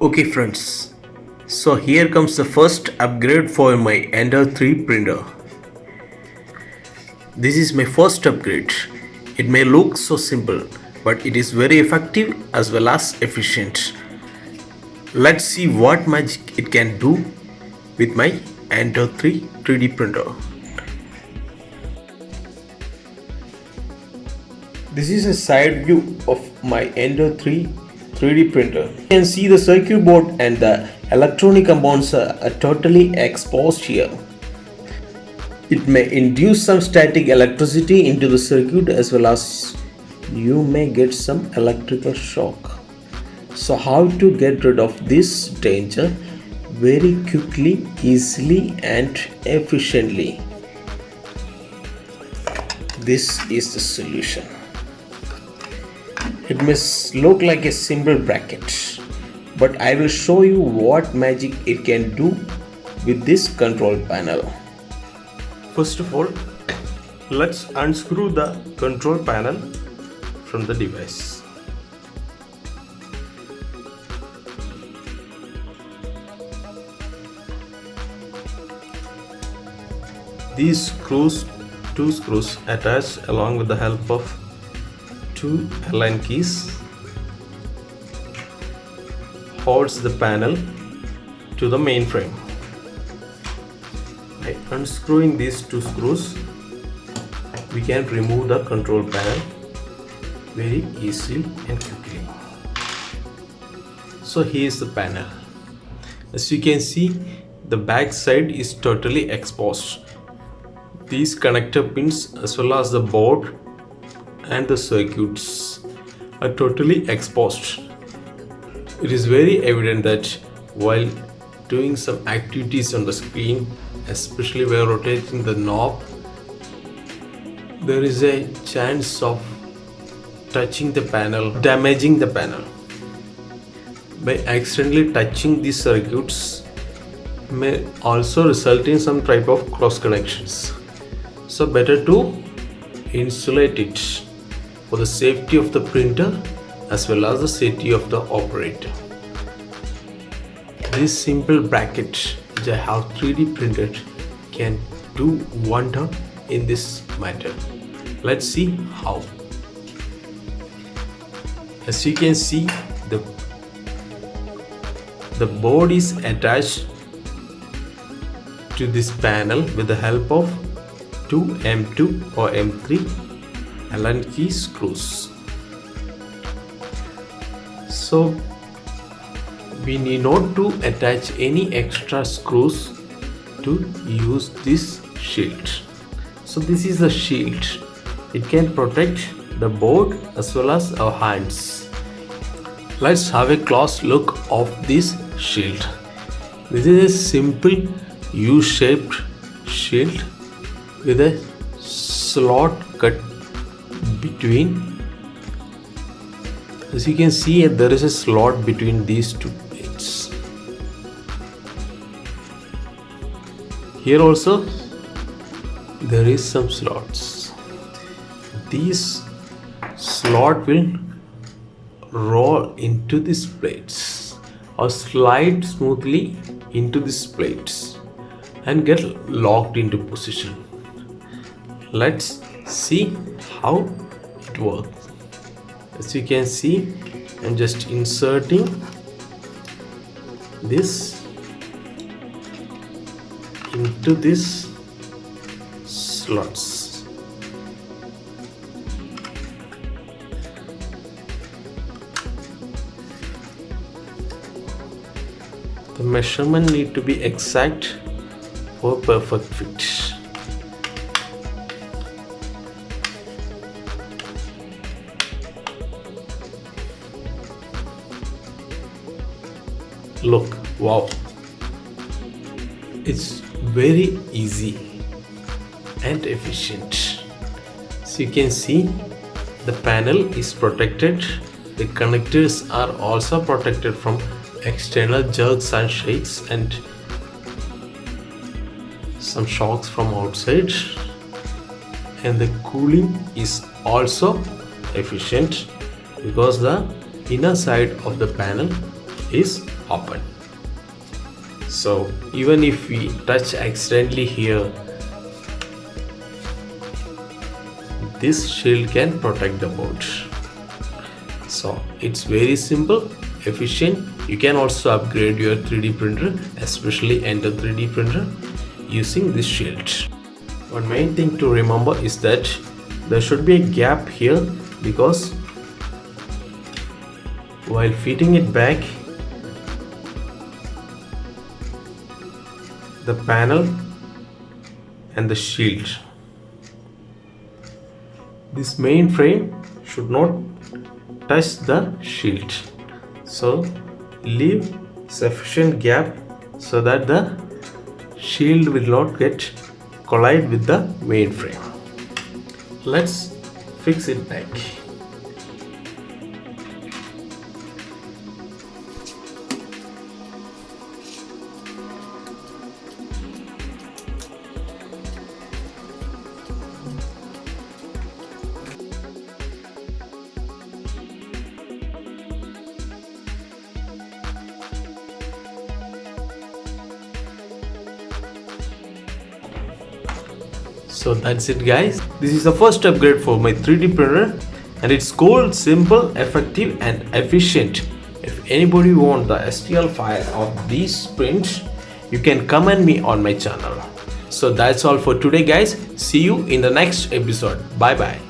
Okay friends, so here comes the first upgrade for my Ender 3 printer. This is my first upgrade. It may look so simple, but it is very effective as well as efficient. Let's see what magic it can do with my Ender 3 3D printer. This is a side view of my Ender 3 3D printer. You can see the circuit board and the electronic components are totally exposed here. It may induce some static electricity into the circuit as well as you may get some electrical shock. So how to get rid of this danger very quickly, easily and efficiently? This is the solution. It may look like a simple bracket, but I will show you what magic it can do with this control panel. First of all, let's unscrew the control panel from the device. These two screws attached along with the help of two Allen keys holds the panel to the main frame. By unscrewing these two screws, we can remove the control panel very easily and quickly. So here is the panel. As you can see, the back side is totally exposed. These connector pins as well as the board and the circuits are totally exposed. It is very evident that while doing some activities on the screen, especially while rotating the knob, there is a chance of touching the panel, damaging the panel. By accidentally touching these circuits may also result in some type of cross connections. So better to insulate it for the safety of the printer as well as the safety of the operator. This simple bracket which I have 3D printed can do wonder in this matter. Let's see how. As you can see, the board is attached to this panel with the help of two M2 or M3 Allen key screws. So we need not to attach any extra screws to use this shield. So this is the shield. It can protect the board as well as our hands. Let's have a close look of this shield. This is a simple U-shaped shield with a slot cut between. As you can see, there is a slot between these two plates. Here also there is some slots. These slot will roll into these plates or slide smoothly into these plates and get locked into position. Let's see how it works. As you can see, I'm just inserting this into these slots. The measurement need to be exact for perfect fit. Look, wow, it's very easy and efficient. So you can see the panel is protected. The connectors are also protected from external jerks and shakes and some shocks from outside, and the cooling is also efficient because the inner side of the panel is open. So even if we touch accidentally here, this shield can protect the board. So it's very simple, efficient. You can also upgrade your 3D printer, especially Ender 3D printer, using this shield. One main thing to remember is that there should be a gap here, because while fitting it back, the panel and the shield, this main frame should not touch the shield. So leave sufficient gap so that the shield will not get collide with the main frame. Let's fix it back. So that's it guys, this is the first upgrade for my 3D printer, and it's cool, simple, effective and efficient. If anybody want the STL file of these prints, you can comment me on my channel. So that's all for today guys, see you in the next episode. Bye bye.